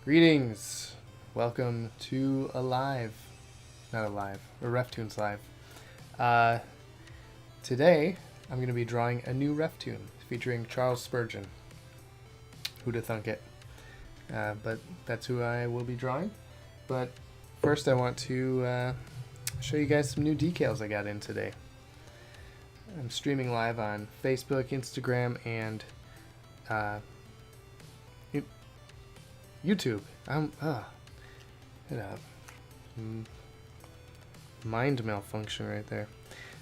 Greetings. Welcome to a RefToons Live. Today, I'm going to be drawing a new RefToon featuring Charles Spurgeon. Who'da thunk it? But that's who I will be drawing. But first I want to show you guys some new decals I got in today. I'm streaming live on Facebook, Instagram, and YouTube. Mind malfunction right there.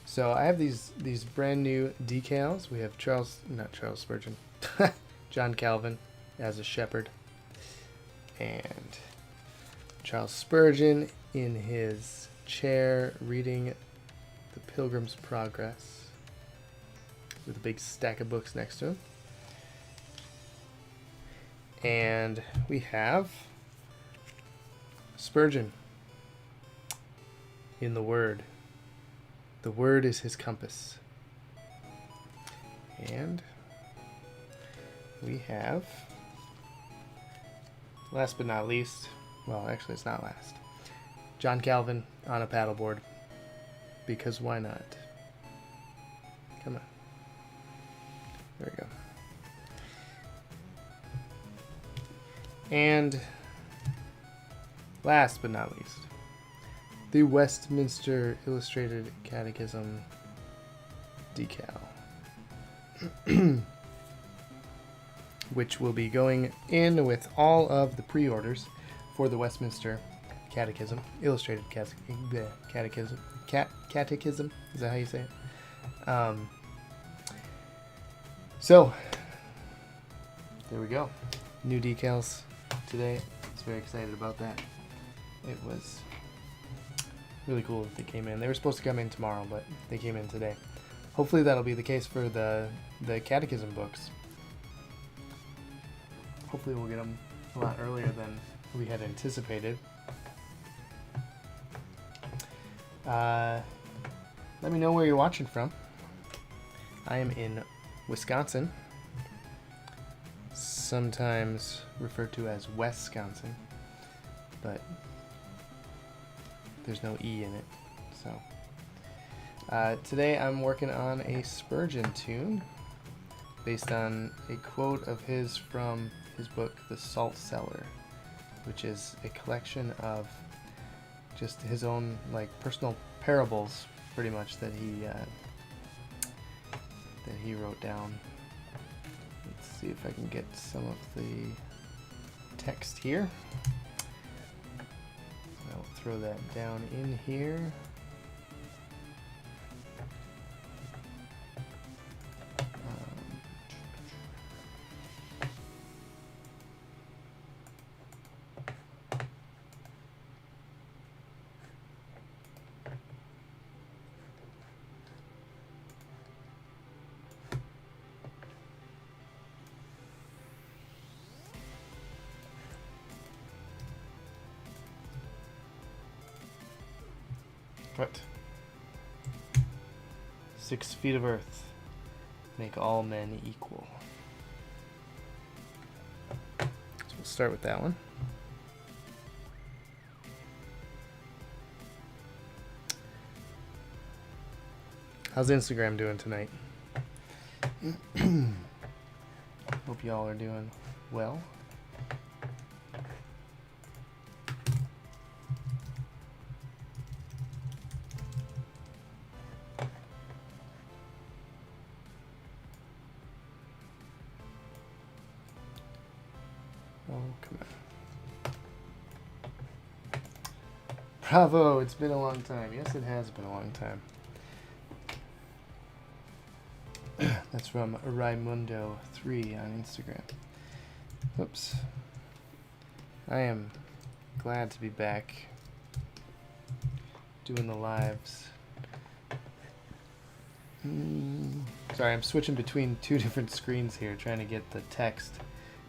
So I have these brand new decals. We have not Charles Spurgeon, John Calvin as a shepherd, and Charles Spurgeon in his chair reading the Pilgrim's Progress with a big stack of books next to him. And we have Spurgeon in the Word. The Word is his compass. And we have, last but not least, well, actually it's not last, John Calvin on a paddleboard. Because why not? Come on. There we go. And last but not least, the Westminster Illustrated Catechism decal, which will be going in with all of the pre-orders for the Westminster Catechism, Illustrated Catechism. Catechism, is that how you say it? So, there we go. New decals today. I was very excited about that. It was really cool that they came in. They were supposed to come in tomorrow, but they came in today. Hopefully that'll be the case for the Catechism books. Hopefully we'll get them a lot earlier than we had anticipated. Let me know where you're watching from. I am in Wisconsin, sometimes referred to as Wisconsin, but there's no E in it. So today I'm working on a Spurgeon tune based on a quote of his from his book The Salt Cellar, which is a collection of just his own personal parables, pretty much, that he wrote down. Let's see if I can get some of the text here. I'll throw that down in here. What? 6 feet of earth make all men equal. So we'll start with that one. How's Instagram doing tonight? Hope y'all are doing well. Oh, come on. Bravo, it's been a long time. Yes, it has been a long time. That's from Raimundo3 on Instagram. Oops. I am glad to be back doing the lives. Sorry, I'm switching between 2 different screens here, trying to get the text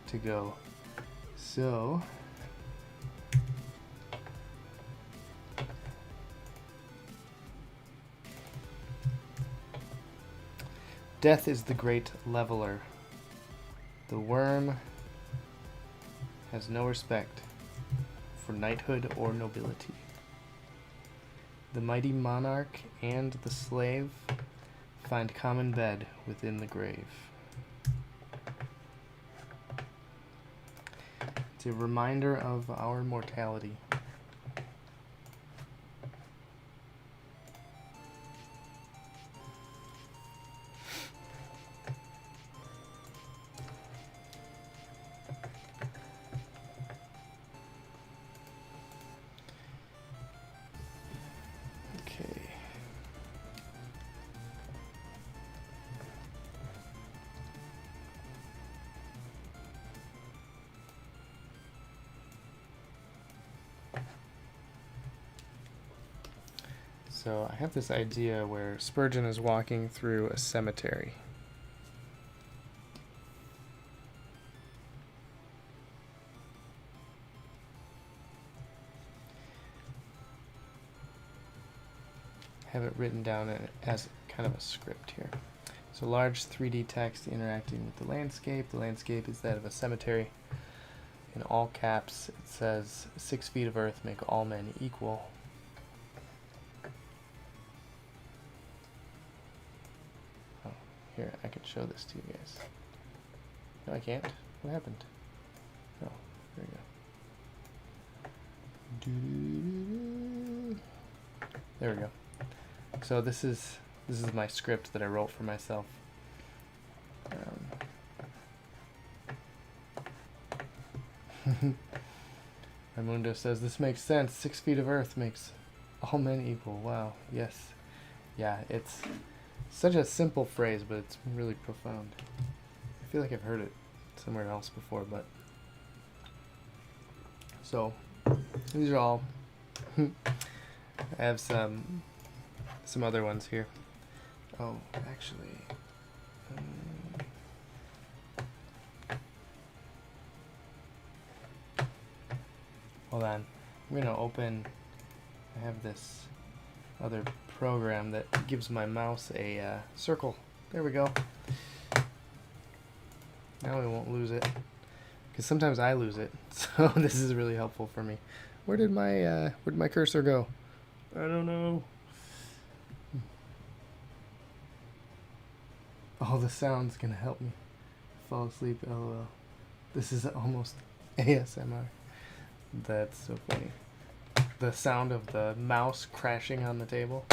to go. So, death is the great leveler. The worm has no respect for knighthood or nobility. The mighty monarch and the slave find common bed within the grave. It's a reminder of our mortality. So I have this idea where Spurgeon is walking through a cemetery. I have it written down as kind of a script here. So large 3D text interacting with the landscape. The landscape is that of a cemetery. In all caps, it says, 6 feet of earth make all men equal. Here, I could show this to you guys. No, I can't. What happened? Oh, there we go. There we go. So this is my script that I wrote for myself. Raimundo says, this makes sense. 6 feet of earth makes all men equal. Wow, yes. Yeah, it's such a simple phrase, but it's really profound. I feel like I've heard it somewhere else before, but... So, these are all... I have some other ones here. Oh, actually... hold on. I'm going to open... I have this other program that gives my mouse a circle. There we go. Now we won't lose it, because sometimes I lose it. So this is really helpful for me. Where did my cursor go? I don't know. Oh, the sound's gonna help me fall asleep. LOL. This is almost ASMR. That's so funny. The sound of the mouse crashing on the table.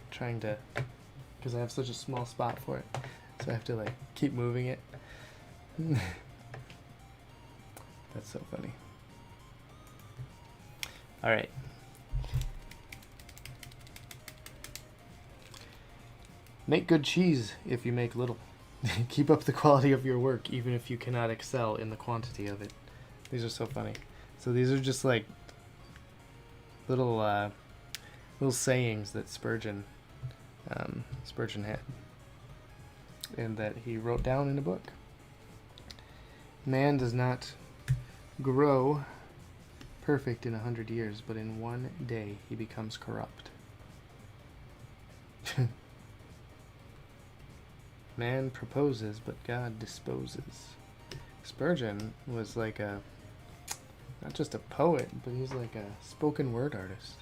Trying to, because I have such a small spot for it, so I have to like keep moving it. That's so funny. All right. Make good cheese if you make little. Keep up the quality of your work even if you cannot excel in the quantity of it. These are so funny. So these are just like little sayings that Spurgeon had, and that he wrote down in a book. Man does not grow perfect in 100 years, but in one day he becomes corrupt. Man proposes, but God disposes. Spurgeon was like not just a poet, but he's like a spoken word artist.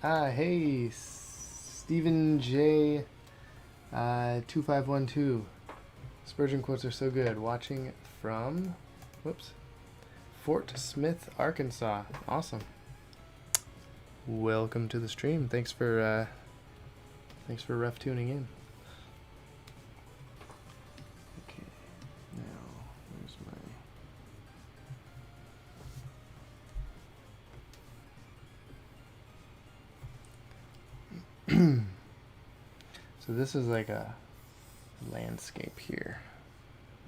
Hey, Stephen J. 2512. Spurgeon quotes are so good. Watching from, Fort Smith, Arkansas. Awesome. Welcome to the stream. Thanks for RefTuning in. Okay, now where's my? So this is like a landscape here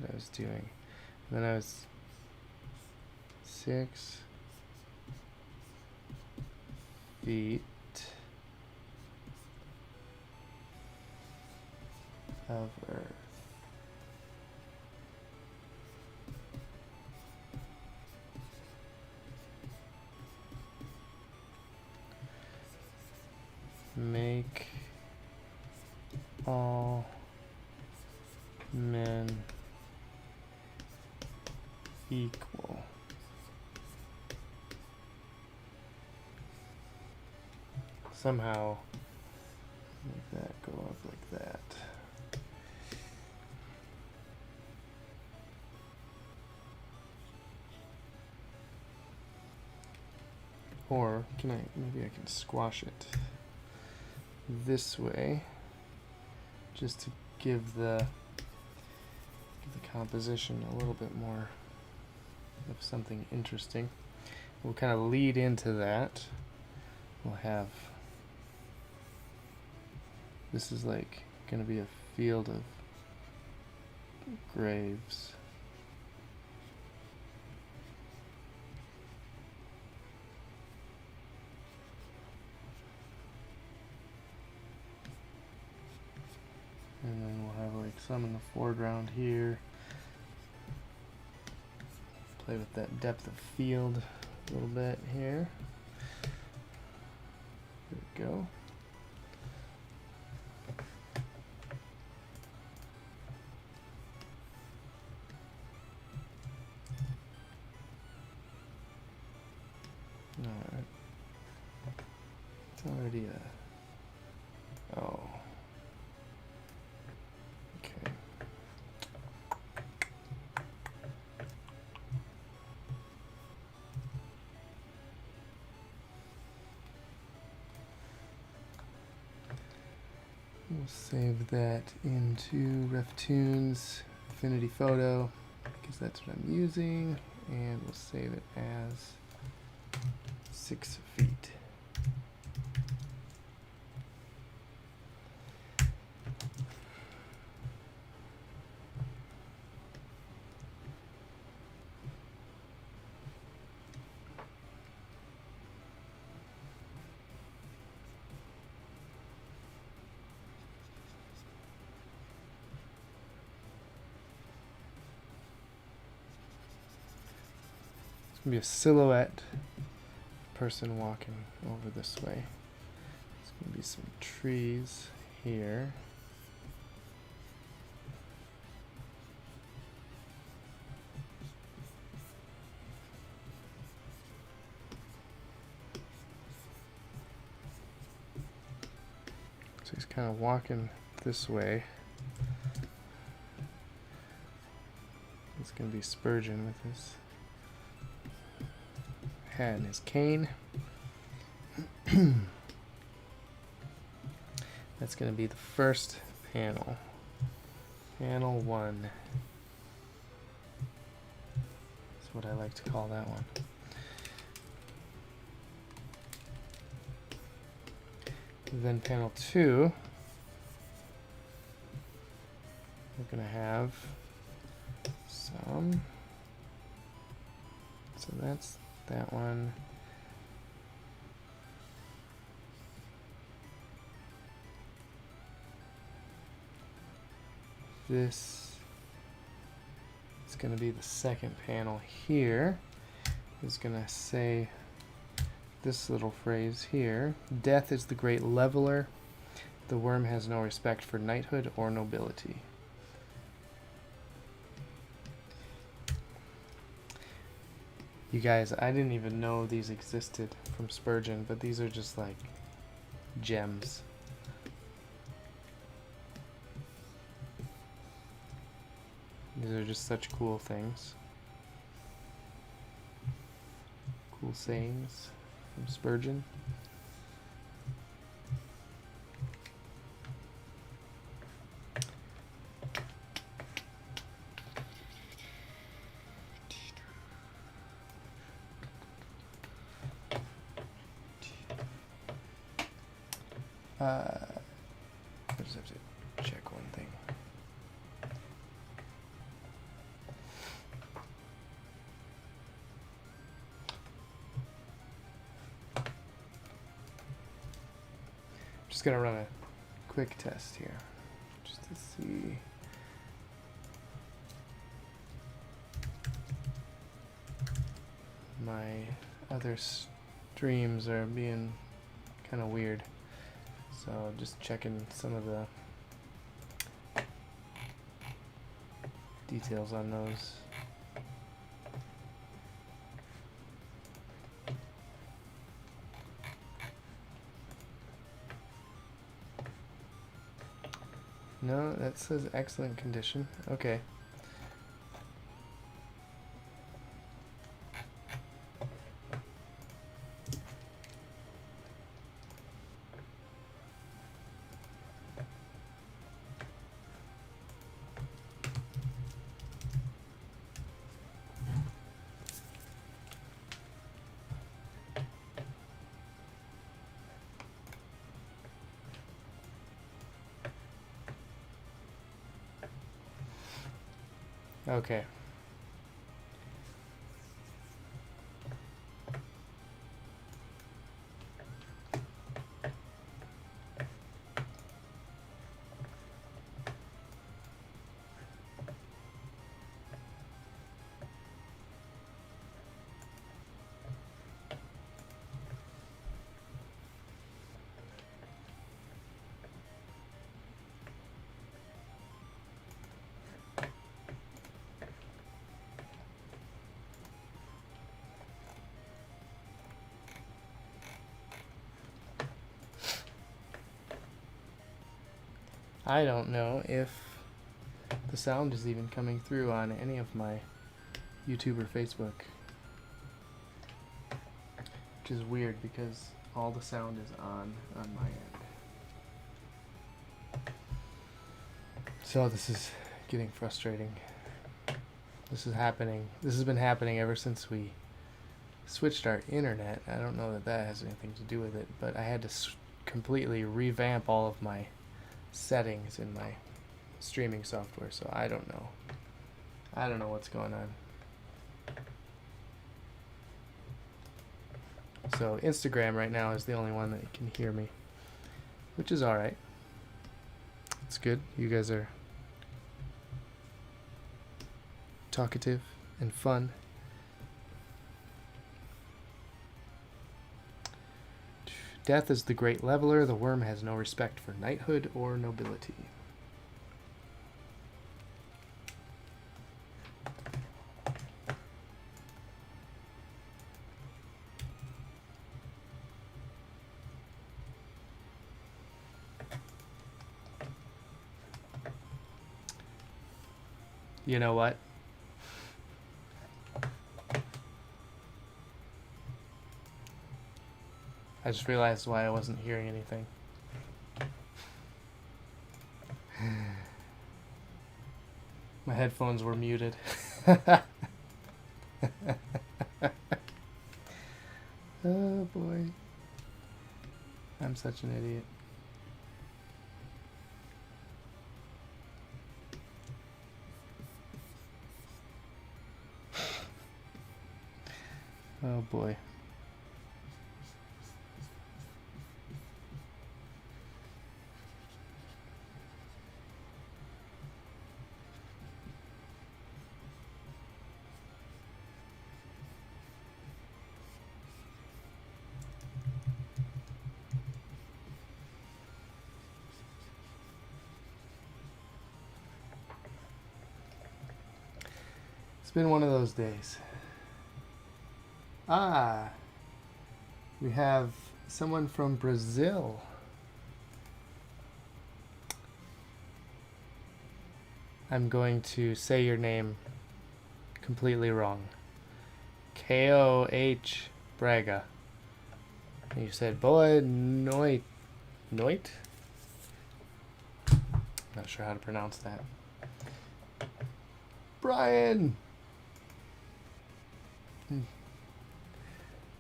that I was doing. And then I was 6 feet of earth. Make make all men equal. Somehow make that go up like that. Or maybe I can squash it this way just to give the composition a little bit more of something interesting. We'll kind of lead into that. We'll have, this is like going to be a field of graves. And then we'll have like some in the foreground here. Play with that depth of field a little bit here. There we go. Alright. It's already a... Oh. Okay. We'll save that into RefToons Affinity Photo because that's what I'm using, and we'll save it as 6 feet. Be a silhouette person walking over this way. There's going to be some trees here. So he's kind of walking this way. It's going to be Spurgeon with his hat and his cane. That's going to be the first panel. Panel 1. That's what I like to call that one. Then panel 2, we're going to have some. So that's that one. This is going to be the second panel here. Is going to say this little phrase here. Death is the great leveler. The worm has no respect for knighthood or nobility. You guys, I didn't even know these existed from Spurgeon, but these are just like gems. These are just such cool things. Cool sayings from Spurgeon. I just have to check one thing. Just gonna run a quick test here, just to see. My other streams are being kind of weird. So just checking some of the details on those. No, that says excellent condition. Okay. Okay. I don't know if the sound is even coming through on any of my YouTube or Facebook, which is weird because all the sound is on my end. So this is getting frustrating. This is happening. This has been happening ever since we switched our internet. I don't know that that has anything to do with it, but I had to completely revamp all of my settings in my streaming software, so I don't know. I don't know what's going on. So Instagram right now is the only one that can hear me, which is alright. It's good. You guys are talkative and fun. Death is the great leveler. The worm has no respect for knighthood or nobility. You know what? I just realized why I wasn't hearing anything. My headphones were muted. Oh boy. I'm such an idiot. Oh boy. It's been one of those days. Ah, we have someone from Brazil. I'm going to say your name completely wrong. K-O-H Braga. You said boa noite. Noite? Not sure how to pronounce that. Brian!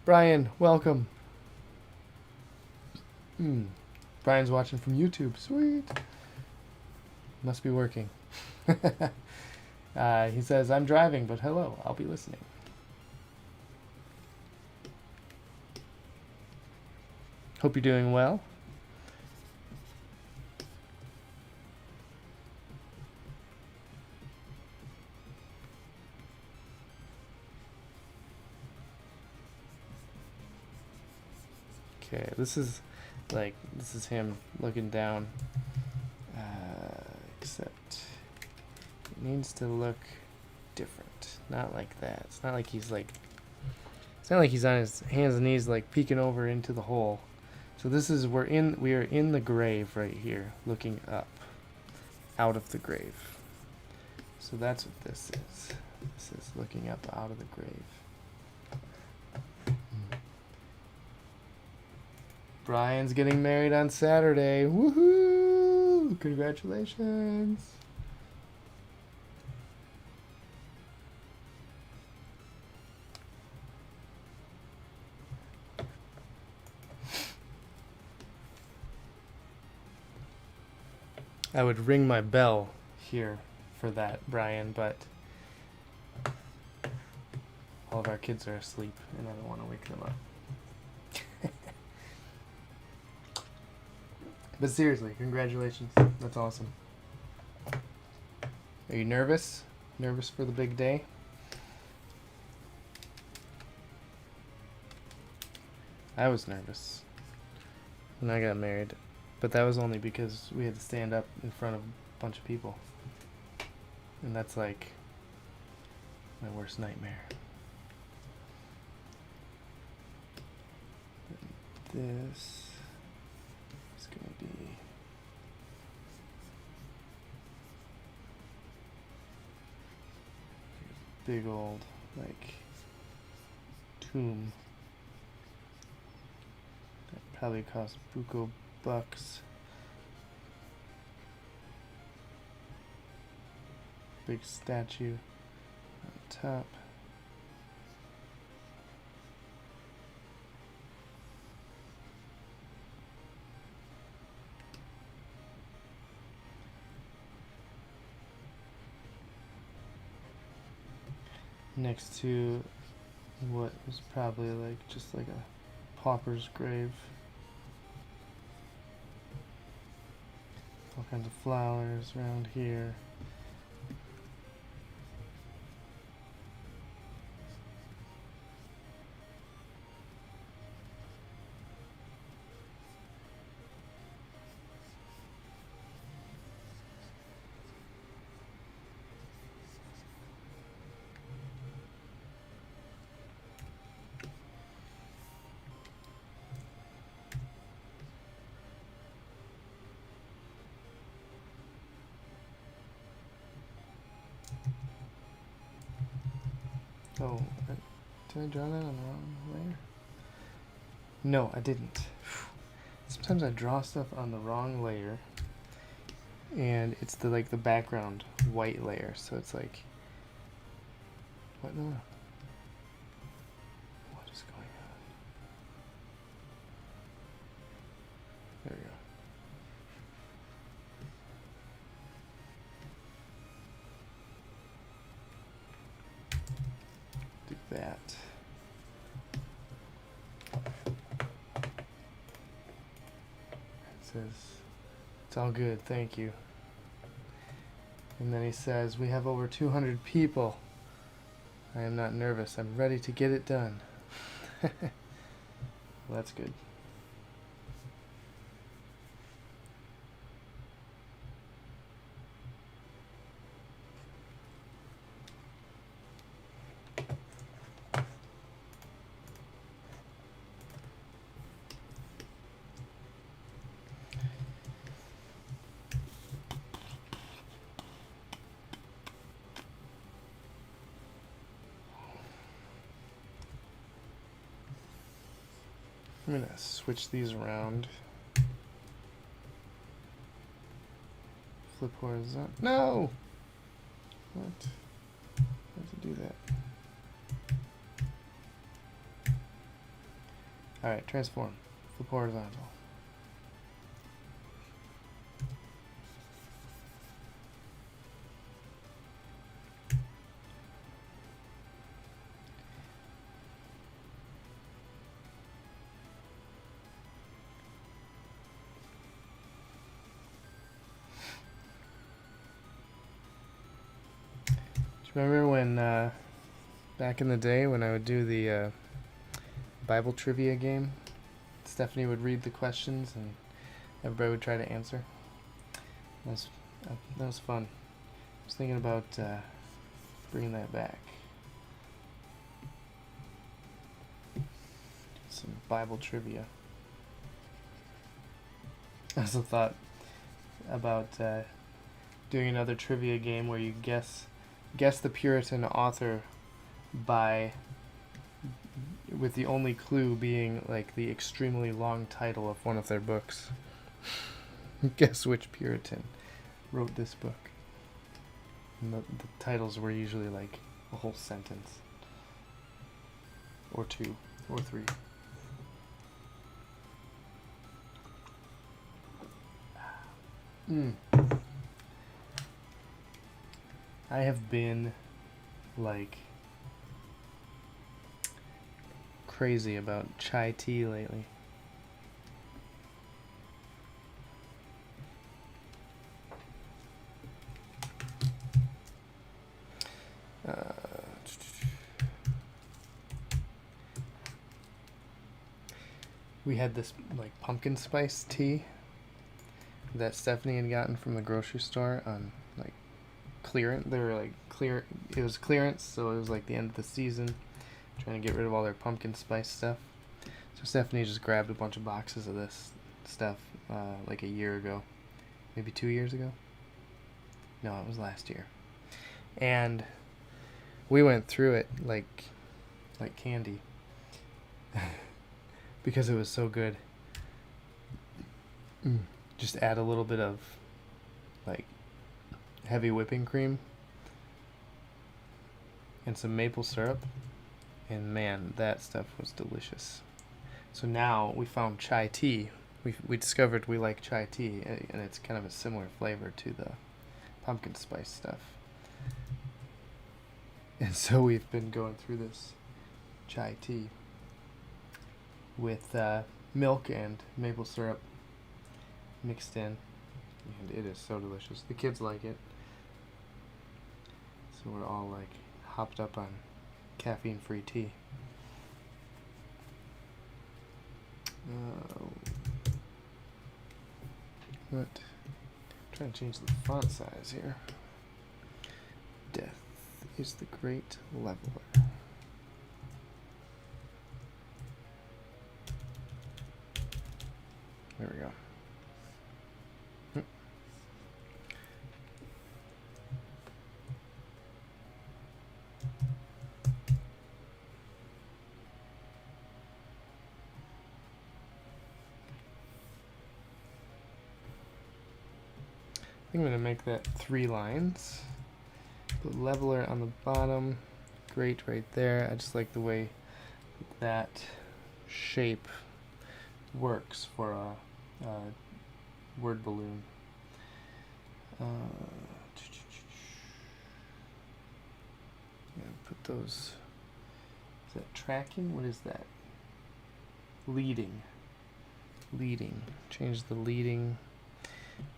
Brian, welcome. Brian's watching from YouTube. Sweet. Must be working. He says, I'm driving, but hello, I'll be listening. Hope you're doing well. Okay, this is Like, this is him looking down. Except it needs to look different. Not like that. It's not like he's like... It's not like he's on his hands and knees like peeking over into the hole. So this is, we are in the grave right here, looking up. Out of the grave. So that's what this is. This is looking up out of the grave. Brian's getting married on Saturday. Woohoo! Congratulations. I would ring my bell here for that, Brian, but all of our kids are asleep and I don't want to wake them up. But seriously, congratulations. That's awesome. Are you nervous? Nervous for the big day? I was nervous when I got married, but that was only because we had to stand up in front of a bunch of people. And that's like my worst nightmare. This is going to be a big old, like, tomb. That probably cost buco bucks. Big statue on top. Next to what was probably like just like a pauper's grave. All kinds of flowers around here. Oh, did I draw that on the wrong layer? No, I didn't. Sometimes I draw stuff on the wrong layer, and it's the like the background white layer, so it's like, what in the world? What is going on? There we go. Do that. It says, it's all good, thank you. And then he says, we have over 200 people. I am not nervous. I'm ready to get it done. Well, that's good. I'm gonna switch these around. Flip horizontal. No! What? How to do that? Alright, transform. Flip horizontal. Remember when, back in the day when I would do the Bible trivia game? Stephanie would read the questions and everybody would try to answer. That was fun. I was thinking about bringing that back. Some Bible trivia. I also thought about doing another trivia game where you guess the Puritan author with the only clue being like the extremely long title of one of their books. Guess which Puritan wrote this book. And the titles were usually like a whole sentence. Or two. Or three. I have been like crazy about chai tea lately. We had this like pumpkin spice tea that Stephanie had gotten from the grocery store on like clearance. They were like clear. It was clearance, so it was like the end of the season, trying to get rid of all their pumpkin spice stuff. So Stephanie just grabbed a bunch of boxes of this stuff like a year ago, maybe 2 years ago. No, it was last year, and we went through it like candy because it was so good. Just add a little bit of like heavy whipping cream and some maple syrup, and man, that stuff was delicious. So now we found chai tea. We discovered we like chai tea, and it's kind of a similar flavor to the pumpkin spice stuff. And so we've been going through this chai tea with milk and maple syrup mixed in, and it is so delicious. The kids like it, so we're all like hopped up on caffeine-free tea. What? I'm trying to change the font size here. Death is the great leveler. There we go. I'm going to make that 3 lines. Put leveler on the bottom. Great right there. I just like the way that shape works for a word balloon. Put those. Is that tracking? What is that? Leading. Change the leading.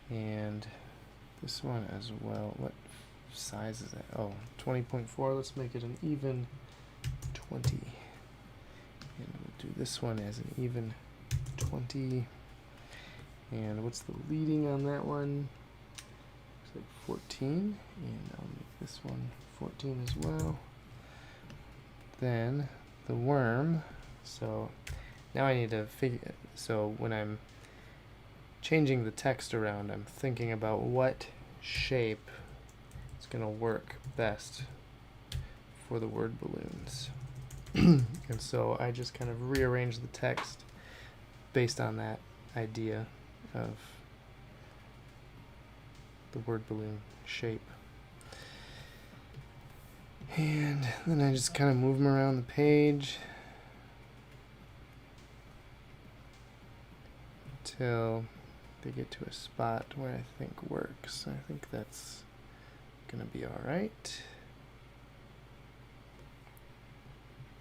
And this one as well. What size is that? Oh, 20.4. Let's make it an even 20. And we'll do this one as an even 20. And what's the leading on that one? Looks like 14. And I'll make this one 14 as well. Then the worm. So now I need to figure. So when I'm changing the text around, I'm thinking about what shape is going to work best for the word balloons. And so I just kind of rearrange the text based on that idea of the word balloon shape. And then I just kind of move them around the page till they get to a spot where I think works. I think that's gonna be all right.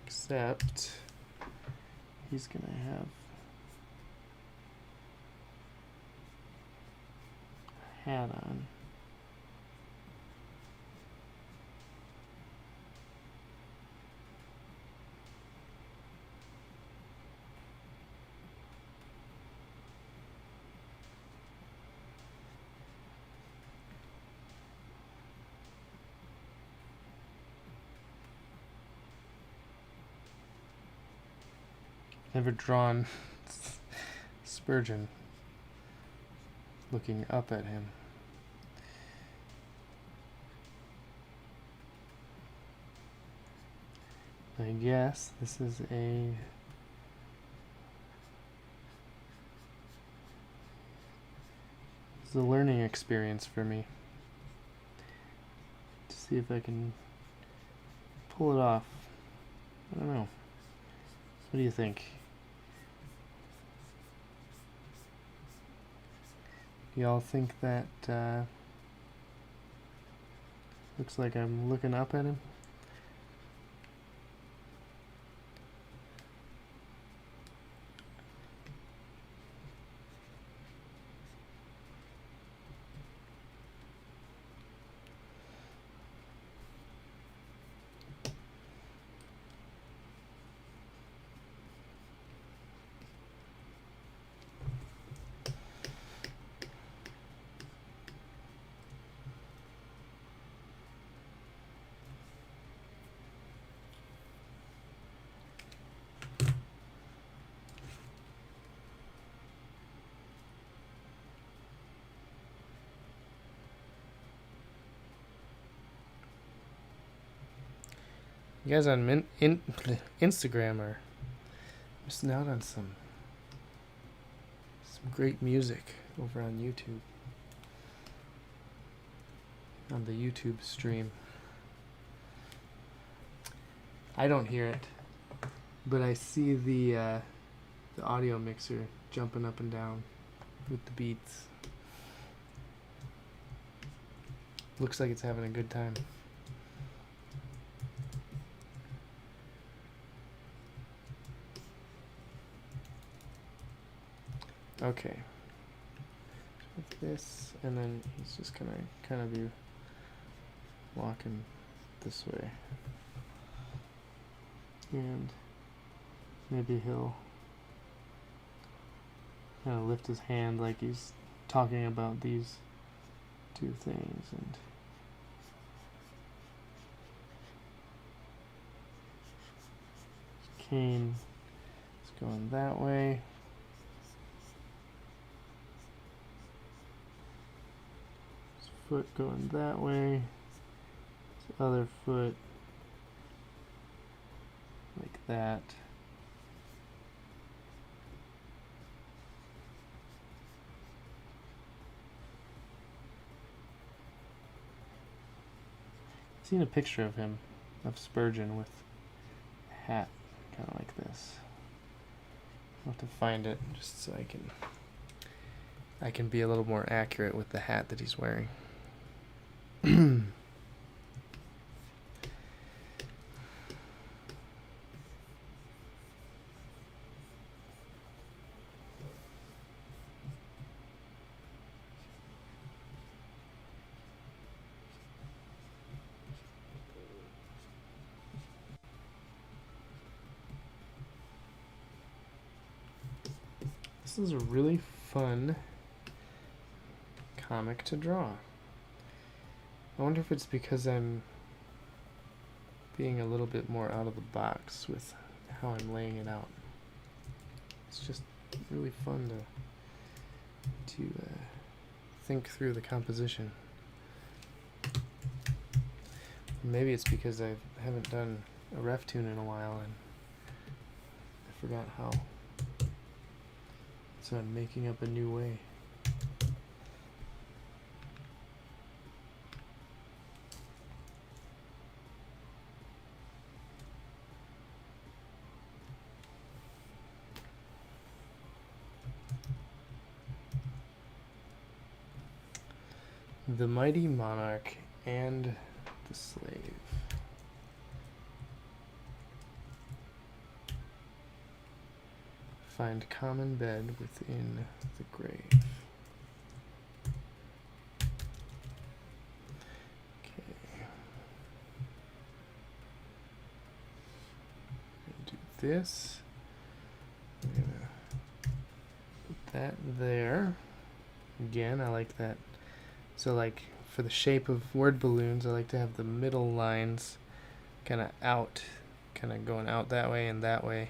Except he's gonna have a hat on. never drawn Spurgeon looking up at him. I guess this is a learning experience for me to see if I can pull it off. I don't know. What do you think? Y'all think that looks like I'm looking up at him? You guys on Instagram are missing out on some great music over on YouTube. On the YouTube stream. I don't hear it, but I see the audio mixer jumping up and down with the beats. Looks like it's having a good time. Okay. With this, and then he's just gonna kind of be walking this way. And maybe he'll kind of lift his hand like he's talking about these two things, and cane is going that way. His foot going that way. His other foot like that. I've seen a picture of him, of Spurgeon, with a hat kind of like this. I'll have to find it just so I can be a little more accurate with the hat that he's wearing. This is a really fun comic to draw. I wonder if it's because I'm being a little bit more out of the box with how I'm laying it out. It's just really fun to think through the composition. Maybe it's because I haven't done a RefToon in a while and I forgot how. So I'm making up a new way. The Mighty Monarch and the Slave. Find common bed within the grave. Okay. Do this. I'm gonna put that there. Again, I like that. So like for the shape of word balloons, I like to have the middle lines kind of out, kind of going out that way and that way.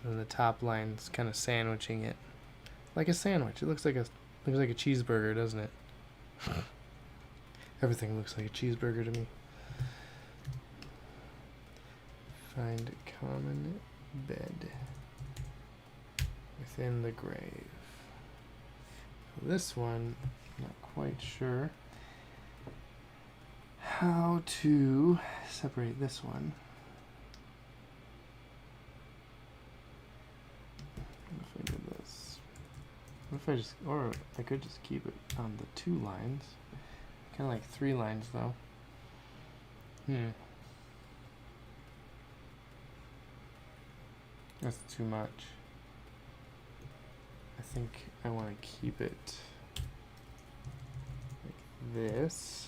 And and the top line's kind of sandwiching it like a sandwich. It looks like a cheeseburger, doesn't it? Everything looks like a cheeseburger to me. Find common bed within the grave. This one, not quite sure how to separate this one. What if I did this? What if I just, or I could just keep it on the 2 lines. Kind of like 3 lines though. That's too much. I think I want to keep it like this.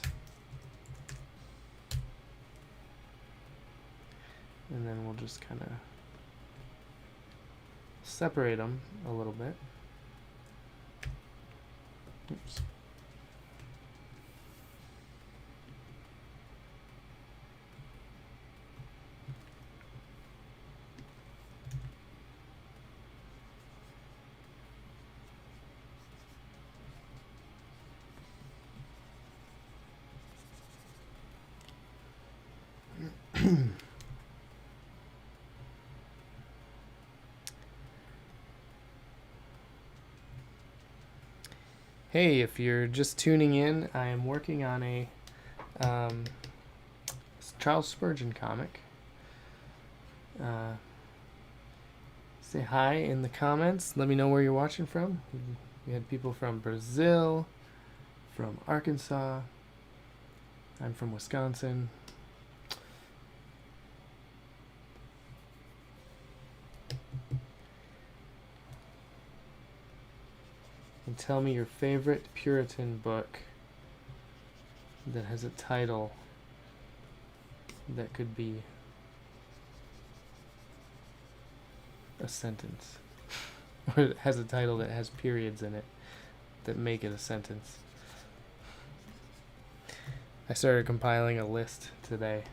And then we'll just kind of separate them a little bit. Oops. Hey, if you're just tuning in, I am working on a Charles Spurgeon comic. Say hi in the comments. Let me know where you're watching from. We had people from Brazil, from Arkansas. I'm from Wisconsin. And tell me your favorite Puritan book that has a title that could be a sentence. Or it has a title that has periods in it that make it a sentence. I started compiling a list today.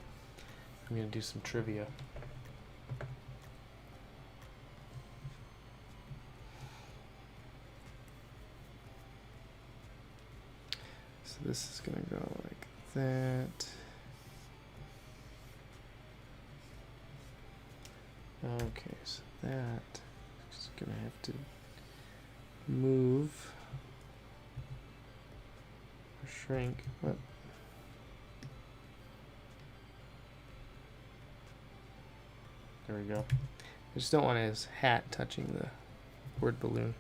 I'm going to do some trivia. So this is going to go like that. Okay, so that is going to have to move or shrink. What? There we go. I just don't want his hat touching the word balloon.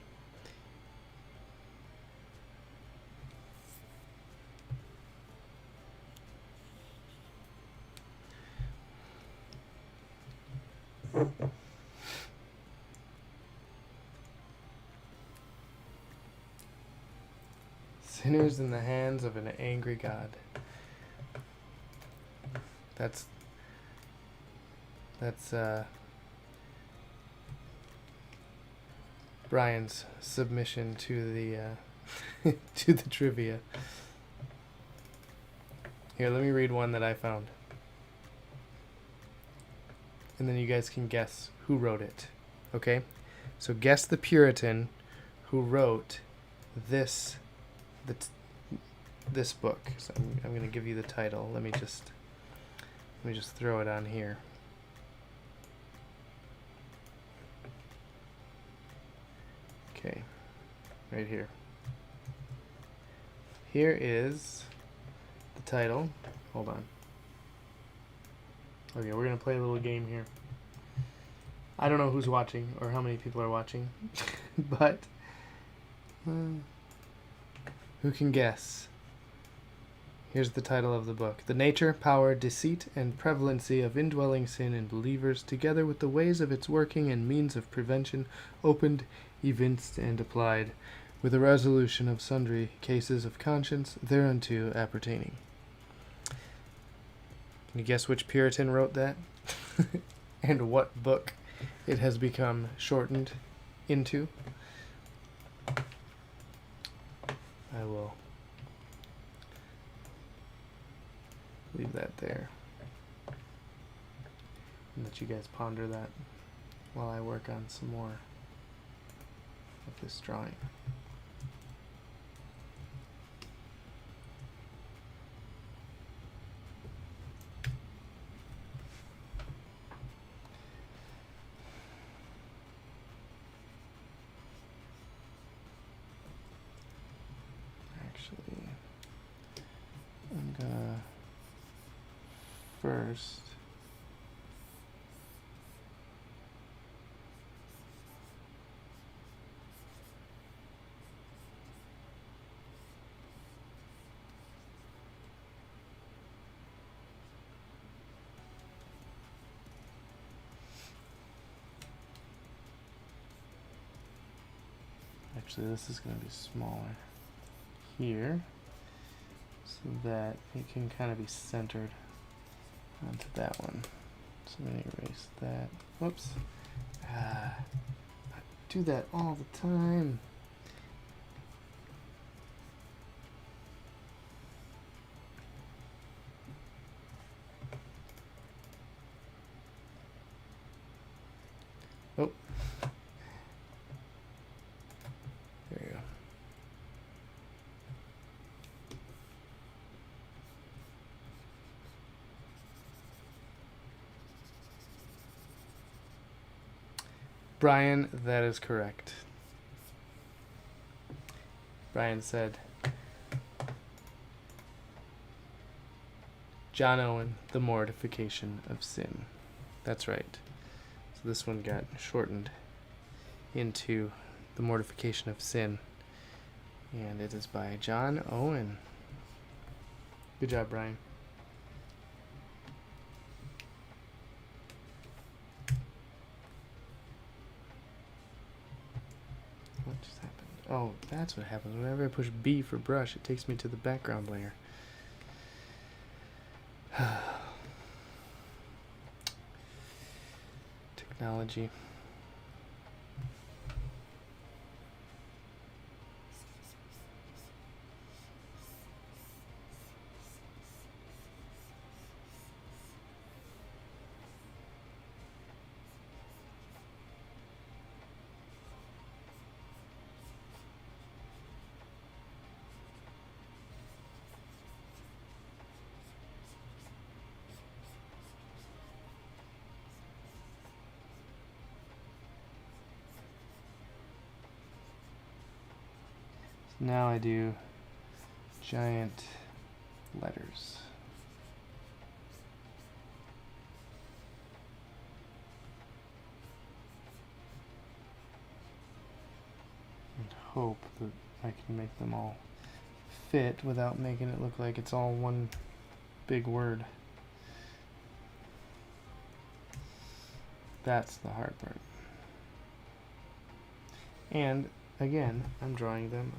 Sinners in the hands of an angry God. That's Brian's submission to the to the trivia. Here, let me read one that I found. And then you guys can guess who wrote it. Okay? So guess the Puritan who wrote this this book. So I'm going to give you the title. Let me just throw it on here. Okay. Right here. Here is the title. Hold on. Okay, we're going to play a little game here. I don't know who's watching or how many people are watching, but who can guess? Here's the title of the book. The nature, power, deceit, and prevalency of indwelling sin in believers, together with the ways of its working and means of prevention, opened, evinced, and applied, with a resolution of sundry cases of conscience thereunto appertaining. Can you guess which Puritan wrote that? And what book it has become shortened into? I will leave that there and let you guys ponder that. while I work on some more of this drawing. Actually, I'm gonna first actually this is going to be smaller here so that it can kind of be centered onto that one. So I'm going to erase that. Whoops. I do that all the time. Oh. There you go. Brian, that is correct. Brian said, John Owen, The Mortification of Sin. That's right. So this one got shortened into The Mortification of Sin. And it is by John Owen. Good job, Brian. What just happened? Oh, that's what happens. Whenever I push B for brush, it takes me to the background layer. Technology. Now I do giant letters. And hope that I can make them all fit without making it look like it's all one big word. That's the hard part. And again, I'm drawing them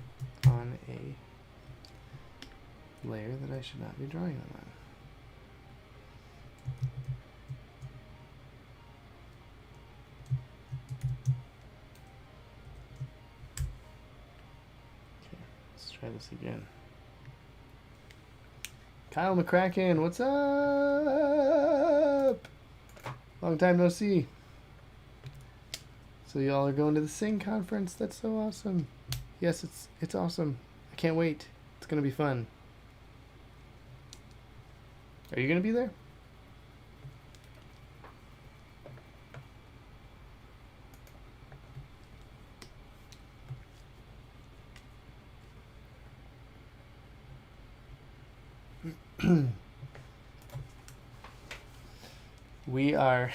on a layer that I should not be drawing them on. Okay, let's try this again. Kyle McCracken, what's up? Long time no see. So y'all are going to the Sing conference. That's so awesome. Yes, it's awesome. I can't wait. It's gonna be fun. Are you gonna be there? We are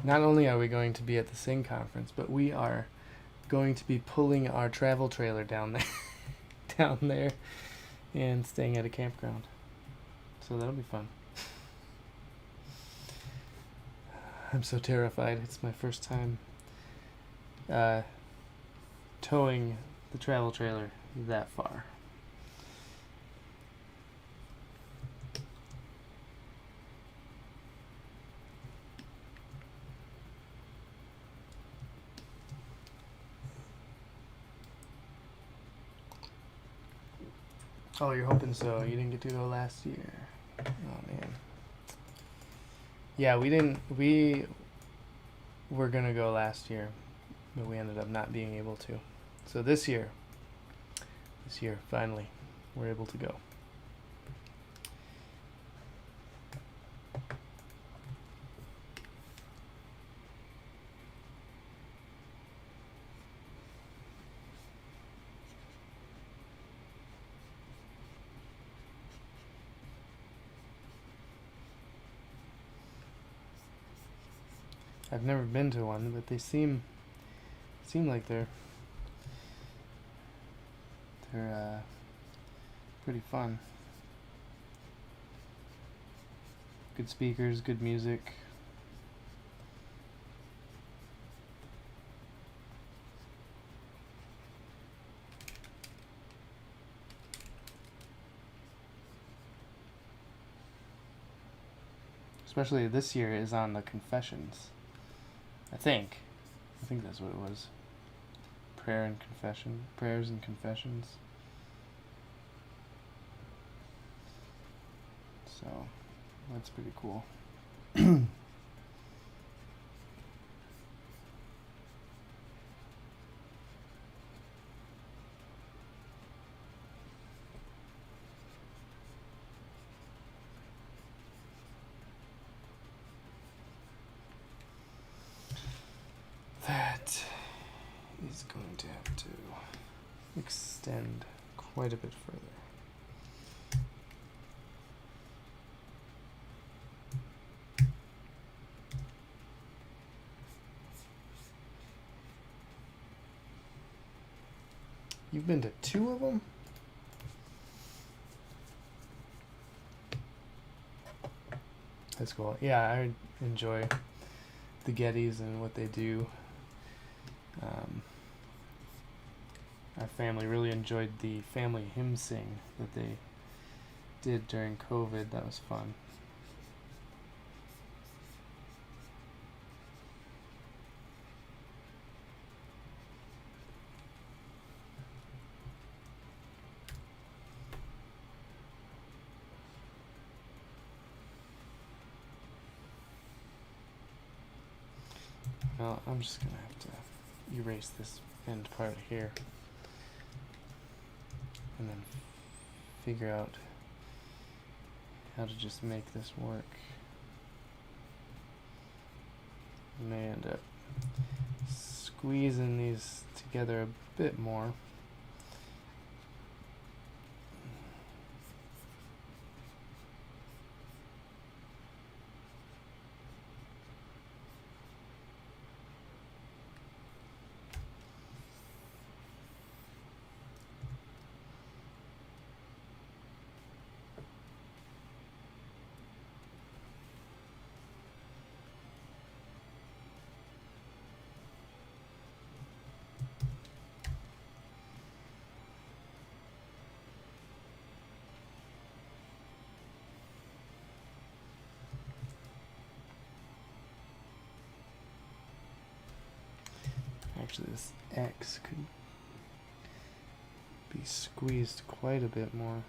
not only are we going to be at the Sing conference, but we are going to be pulling our travel trailer down there and staying at a campground. So that'll be fun. I'm so terrified. It's my first time towing the travel trailer that far. Oh, you're hoping so. You didn't get to go last year. Oh, man. Yeah, we were going to go last year, but we ended up not being able to. So this year, finally, we're able to go. I've never been to one, but they seem like they're pretty fun. Good speakers, good music. Especially this year is on the confessions. I think that's what it was. Prayers and confessions. So, that's pretty cool. That is going to have to extend quite a bit further. You've been to 2 of them? That's cool. Yeah, I enjoy the Gettys and what they do. Our family really enjoyed the family hymn sing that they did during COVID. That was fun. Well, I'm just going to have to erase this end part here and then figure out how to just make this work. I may end up squeezing these together a bit more. Actually, this X could be squeezed quite a bit more.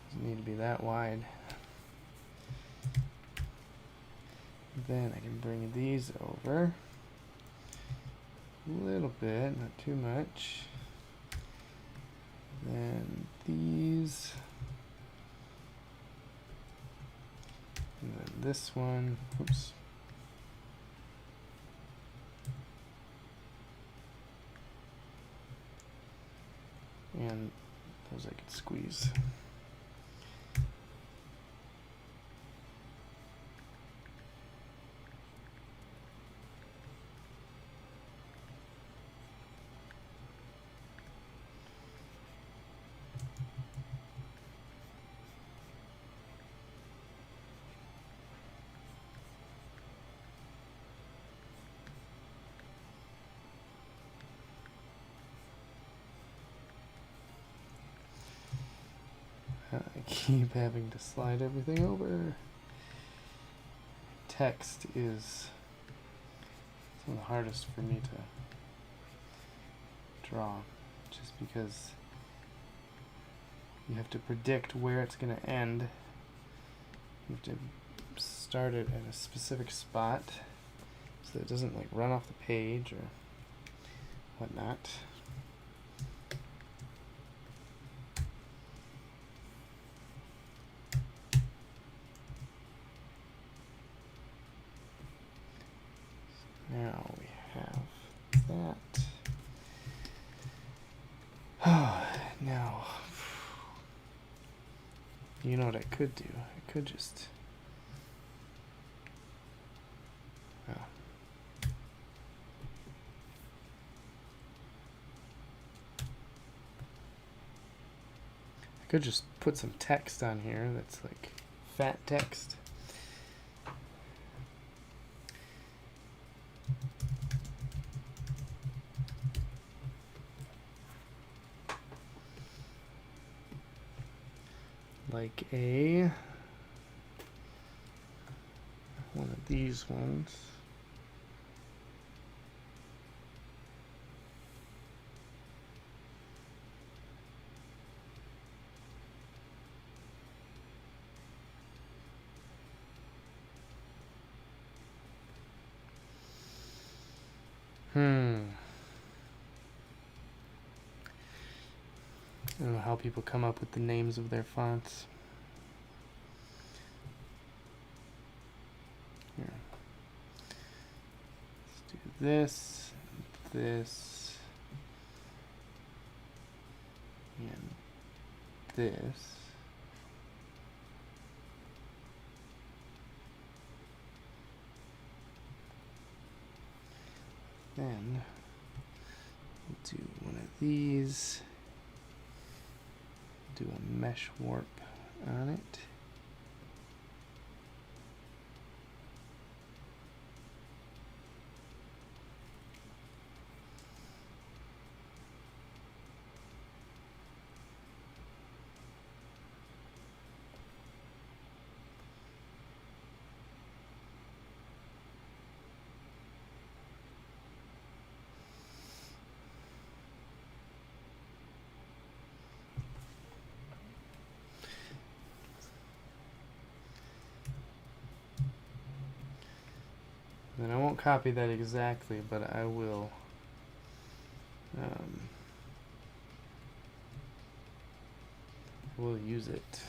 Doesn't need to be that wide. Then I can bring these over a little bit, not too much. Then these. And then this one. Oops. And those I could squeeze. I keep having to slide everything over. Text is some of the hardest for me to draw, just because you have to predict where it's going to end. You have to start it at a specific spot so it doesn't like run off the page or whatnot. Now we have that. Now, you know what I could do? I could just... Oh. I could just put some text on here that's like fat text. Like one of these ones. I don't know how people come up with the names of their fonts. Here. Let's do this, this, and this. Then we'll do one of these. Do a mesh warp on it. And I won't copy that exactly, but I will we'll use it.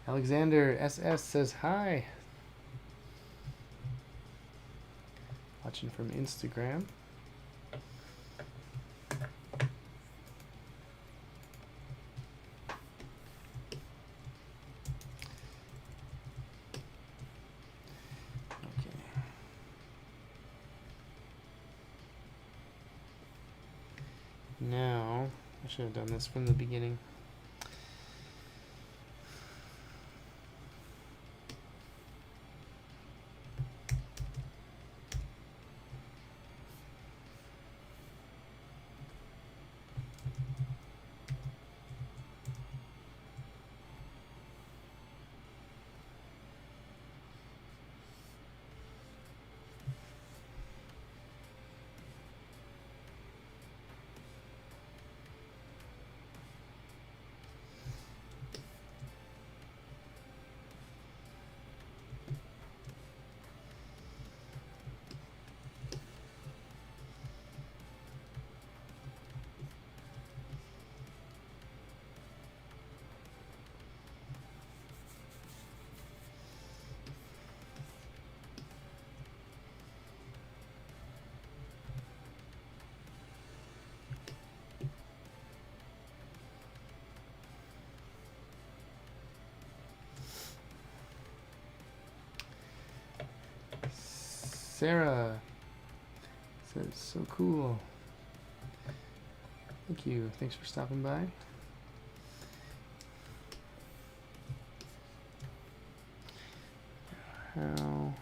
Alexander SS says hi. Watching from Instagram. Okay. Now, I should have done this from the beginning. Sarah says, so cool. Thank you. Thanks for stopping by. How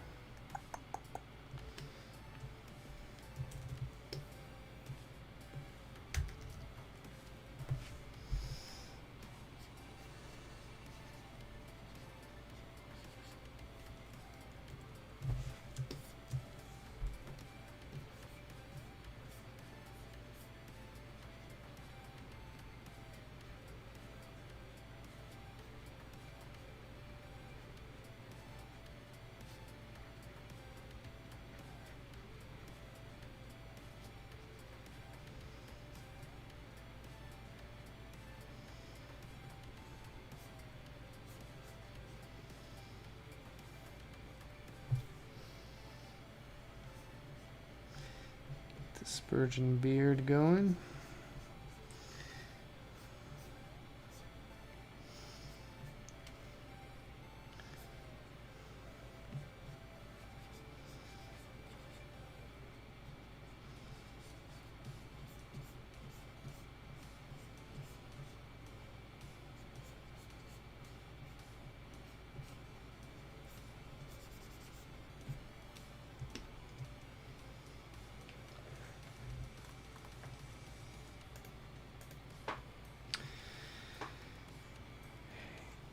the Spurgeon beard going?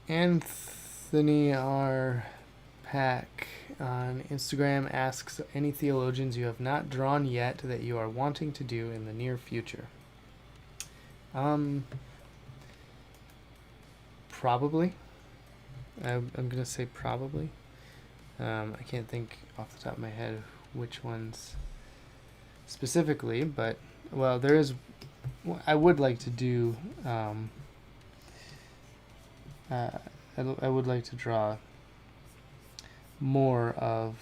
Anthony R. Pack on Instagram asks, any theologians you have not drawn yet that you are wanting to do in the near future? Probably. I'm going to say probably. I can't think off the top of my head which ones specifically, but, well, there is... I would like to do... I would like to draw more of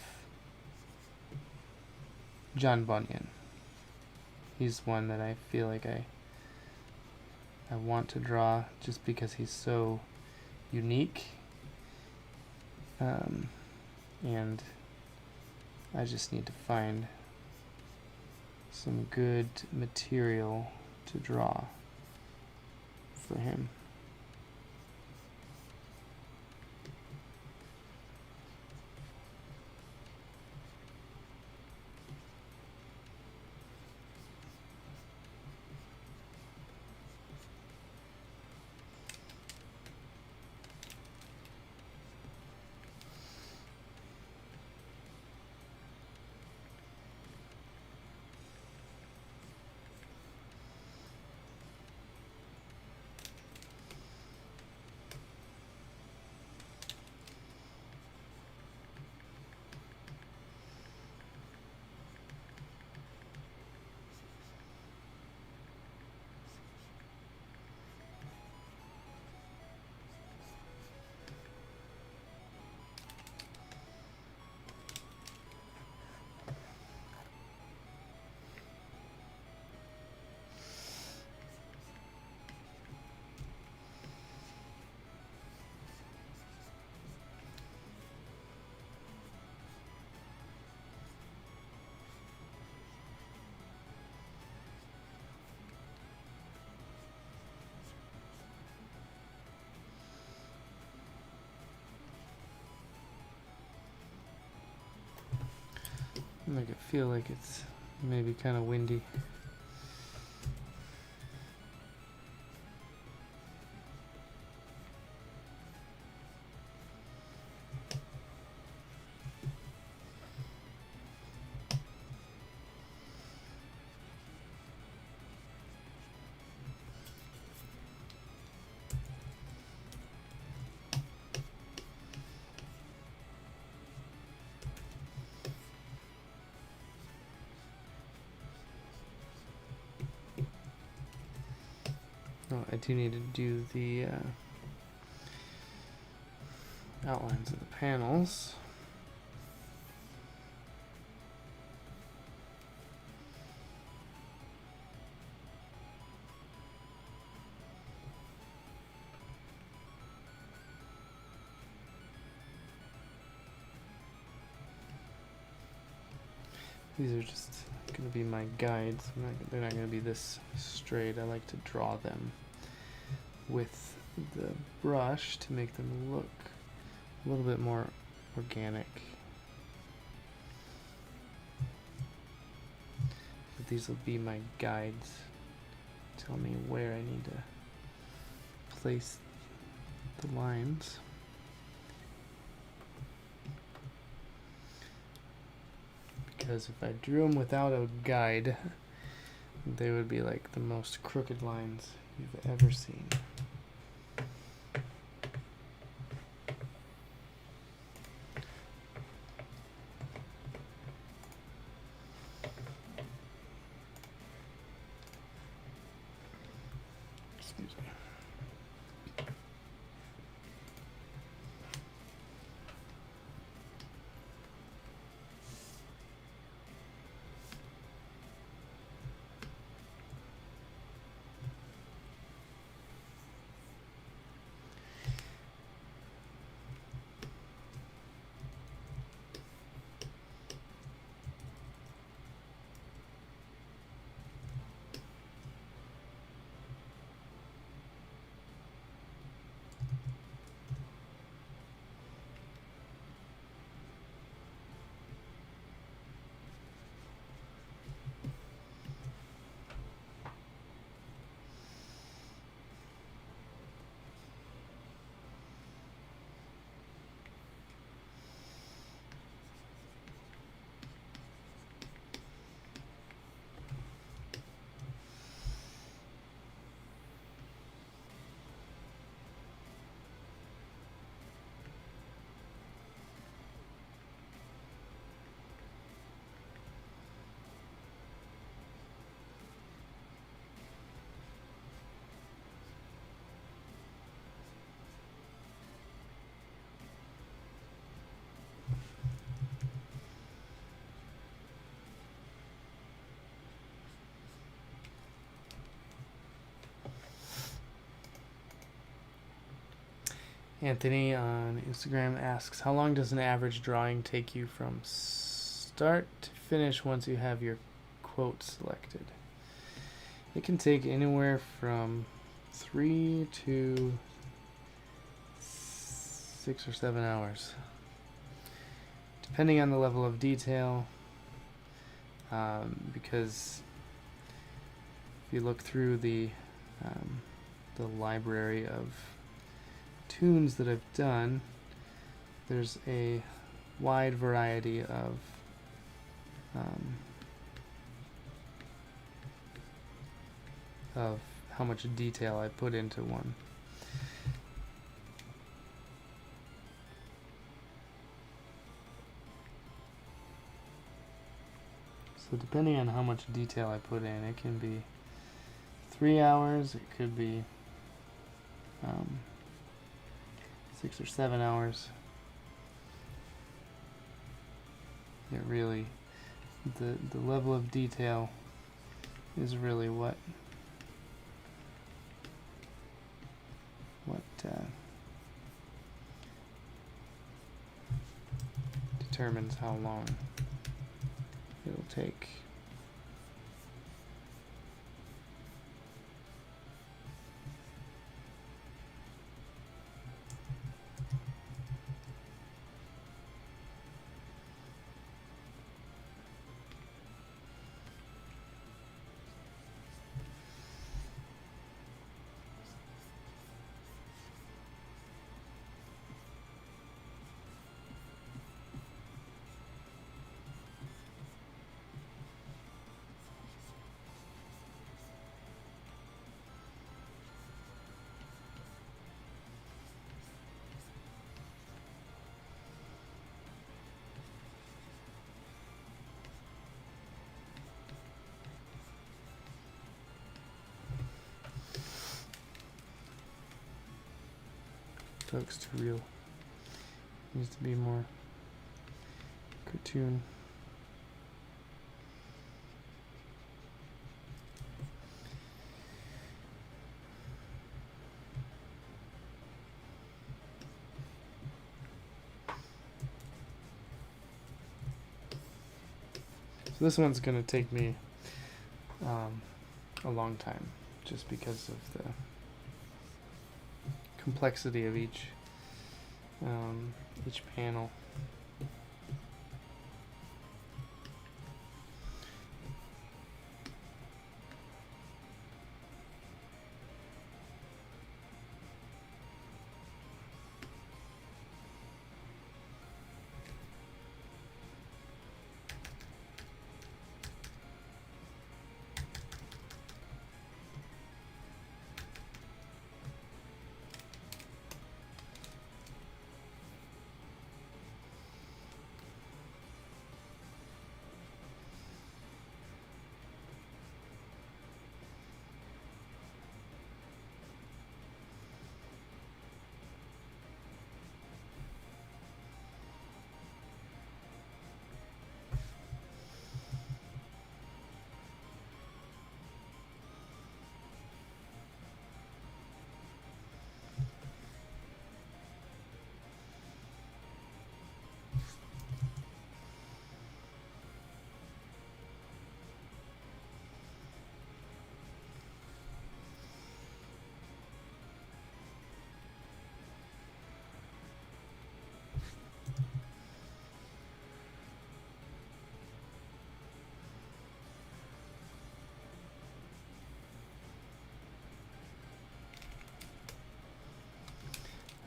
John Bunyan. He's one that I feel like I want to draw just because he's so unique. And I just need to find some good material to draw for him. Make it feel like it's maybe kind of windy. Oh, I do need to do the outlines of the panels. these are just going to be my guides. They're not going to be this straight. I like to draw them with the brush to make them look a little bit more organic. But these will be my guides. Tell me where I need to place the lines. Because if I drew them without a guide, they would be like the most crooked lines you've ever seen. Excuse me. Anthony on Instagram asks, how long does an average drawing take you from start to finish once you have your quote selected? It can take anywhere from 3 to 6 or 7 hours, depending on the level of detail, because if you look through the library of tunes that I've done, there's a wide variety of how much detail I put into one. So depending on how much detail I put in, it can be 3 hours, it could be 6 or 7 hours. It really, the level of detail is really what determines how long it'll take. Looks too real. Needs to be more cartoon. So So this one's going to take me a long time, just because of the complexity of each panel.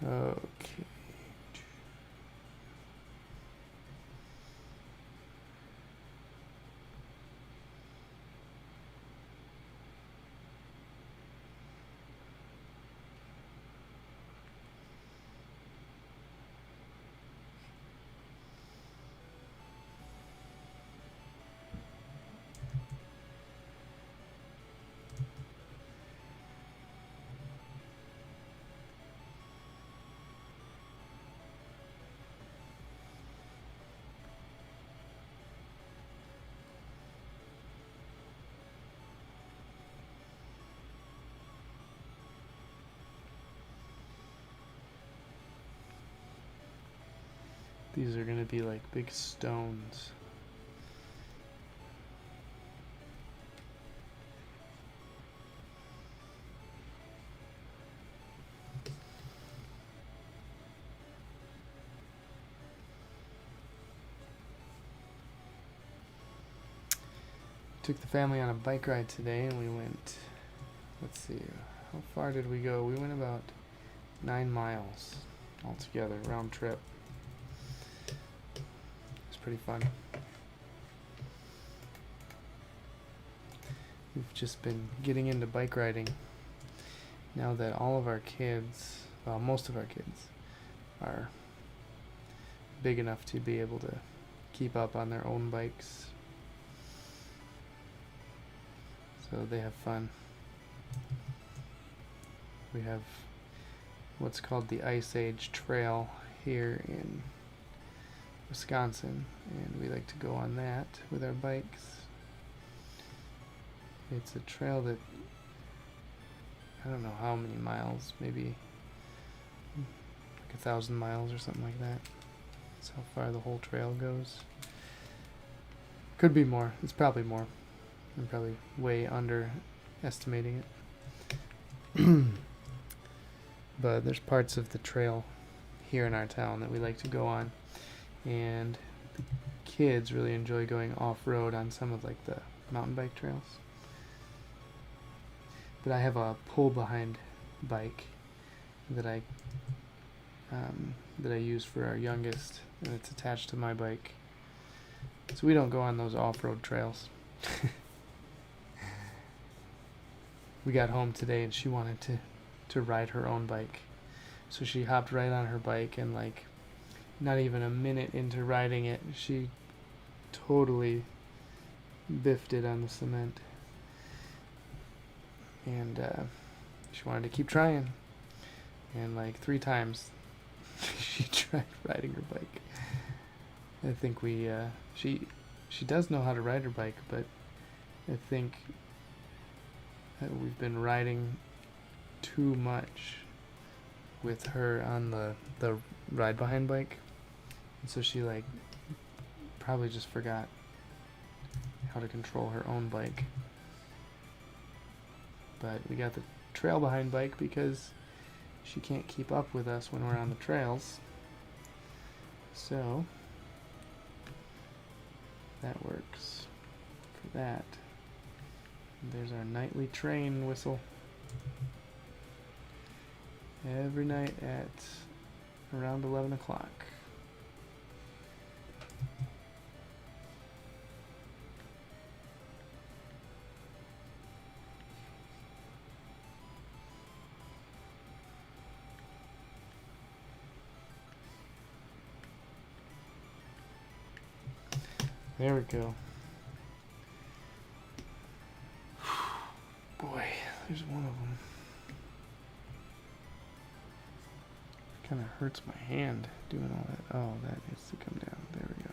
Okay. These are going to be like big stones. Took the family on a bike ride today, and we went, let's see, how far did we go? We went about 9 miles altogether, round trip. It's pretty fun. We've just been getting into bike riding now that all of our kids, well, most of our kids, are big enough to be able to keep up on their own bikes. So they have fun. We have what's called the Ice Age Trail here in Wisconsin, and we like to go on that with our bikes. It's a trail that, I don't know how many miles, maybe like 1,000 miles or something like that. That's how far the whole trail goes. Could be more. It's probably more. I'm probably way underestimating it. But there's parts of the trail here in our town that we like to go on, and the kids really enjoy going off-road on some of like the mountain bike trails. But I have a pull-behind bike that I use for our youngest, and it's attached to my bike, so we don't go on those off-road trails. We got home today and she wanted to ride her own bike. So she hopped right on her bike, and like not even a minute into riding it, she totally biffed it on the cement. And she wanted to keep trying. And like 3 times she tried riding her bike. I think she does know how to ride her bike, but I think we've been riding too much with her on the ride behind bike, and so she like probably just forgot how to control her own bike. But we got the trail behind bike because she can't keep up with us when we're on the trails. So that works for that. And there's our nightly train whistle. Every night at around 11 o'clock. There we go. Boy, there's one of them. Kind of hurts my hand doing all that. Oh, that needs to come down. There we go.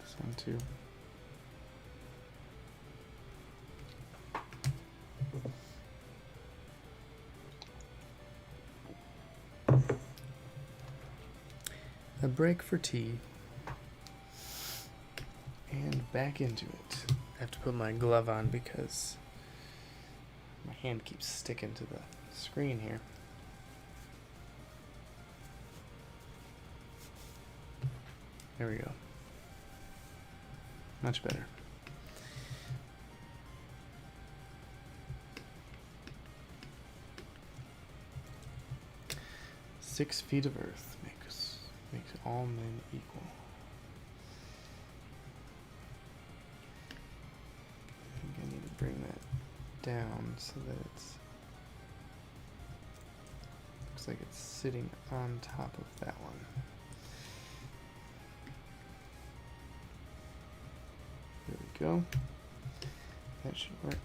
This one too. A break for tea. And back into it. I have to put my glove on because my hand keeps sticking to the screen here. There we go. Much better. "6 feet of earth makes all men equal." I think I need to bring that down so that looks like it's sitting on top of that one. There we go. That should work.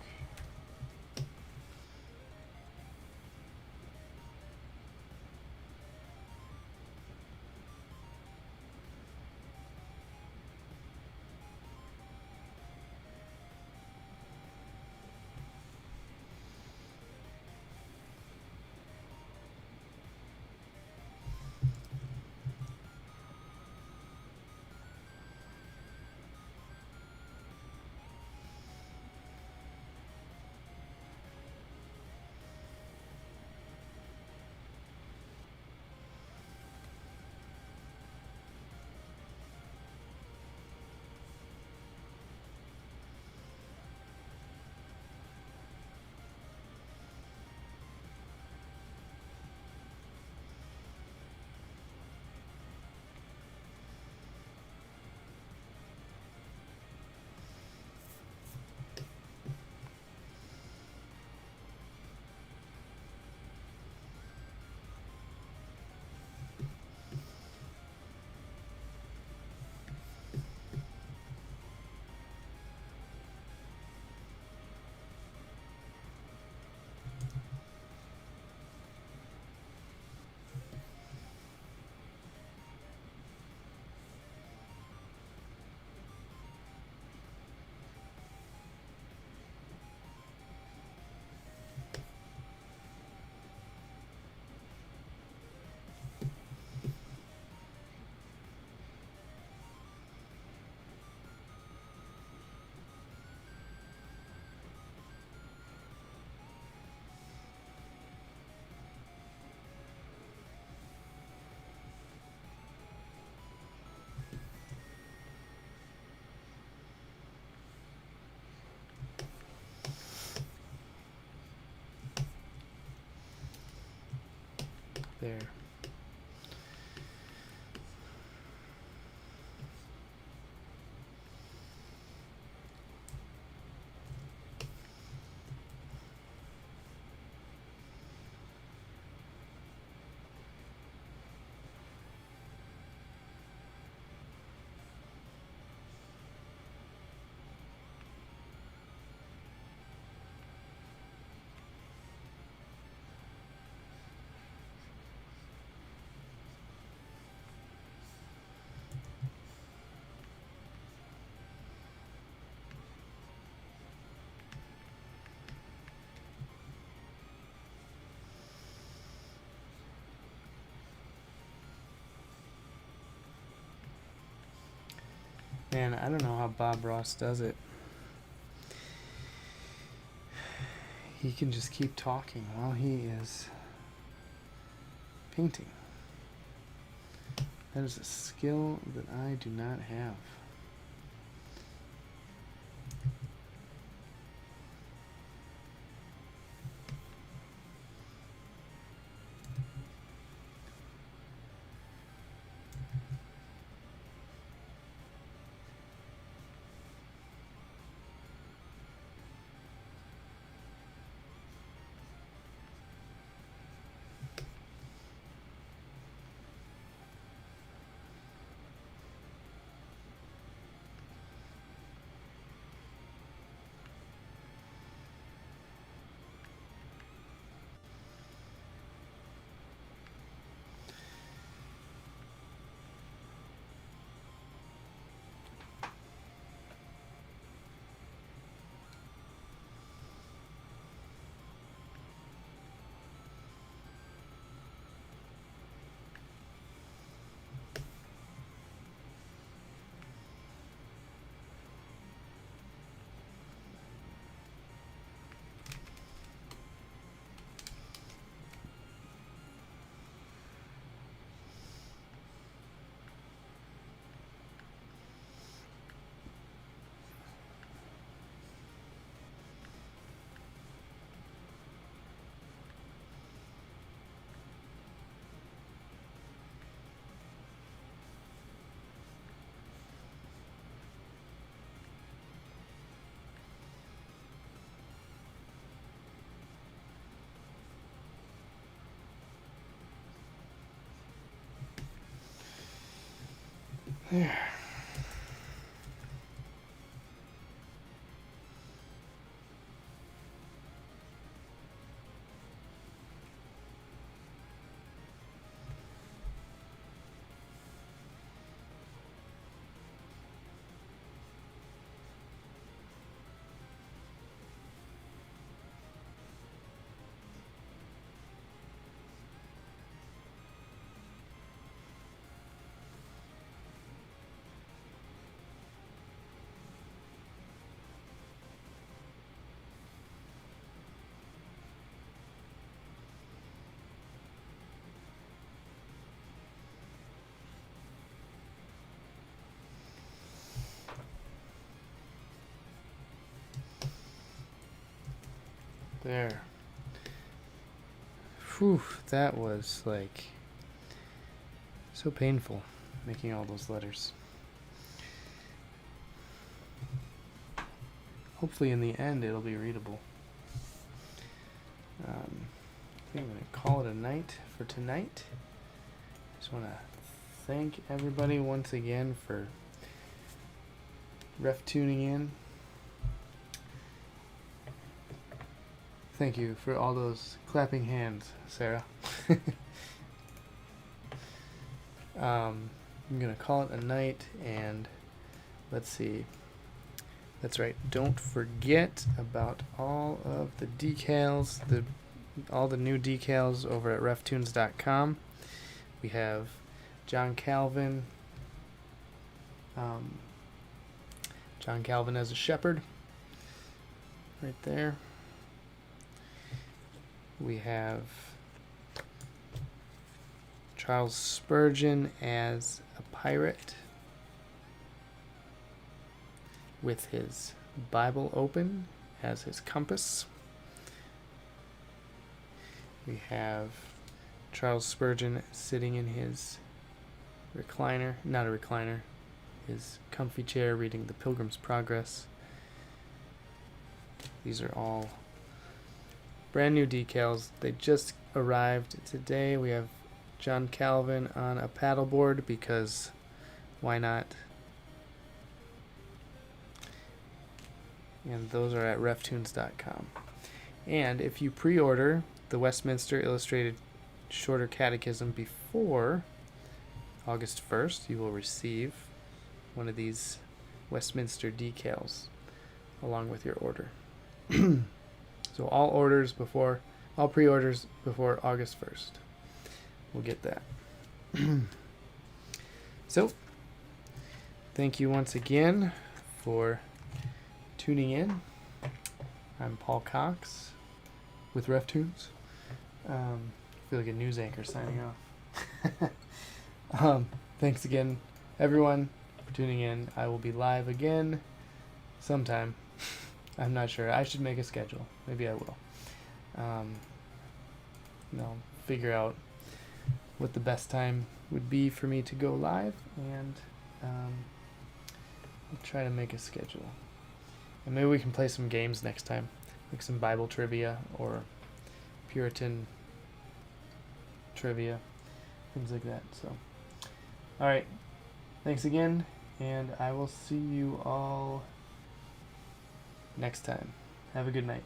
There. Man, I don't know how Bob Ross does it. He can just keep talking while he is painting. That is a skill that I do not have. There. There. Whew, that was like so painful making all those letters. Hopefully in the end it'll be readable. I think I'm going to call it a night for tonight. Just want to thank everybody once again for tuning in. Thank you for all those clapping hands, Sarah. I'm going to call it a night, and let's see. That's right. Don't forget about all of the decals, all the new decals over at RefToons.com. We have John Calvin as a shepherd, right there. We have Charles Spurgeon as a pirate with his Bible open as his compass. We have Charles Spurgeon sitting in his recliner, not a recliner, his comfy chair reading the Pilgrim's Progress. These are all brand new decals. They just arrived today. We have John Calvin on a paddleboard because why not? And those are at reftunes.com. And if you pre-order the Westminster Illustrated Shorter Catechism before August 1st, you will receive one of these Westminster decals along with your order. So all pre-orders before August 1st will get that. So thank you once again for tuning in. I'm Paul Cox with RefToons. I feel like a news anchor signing off. Thanks again, everyone, for tuning in. I will be live again sometime. I'm not sure. I should make a schedule. Maybe I will. Figure out what the best time would be for me to go live, and I'll try to make a schedule. And maybe we can play some games next time, like some Bible trivia or Puritan trivia, things like that. So, all right. Thanks again, and I will see you all next time. Have a good night.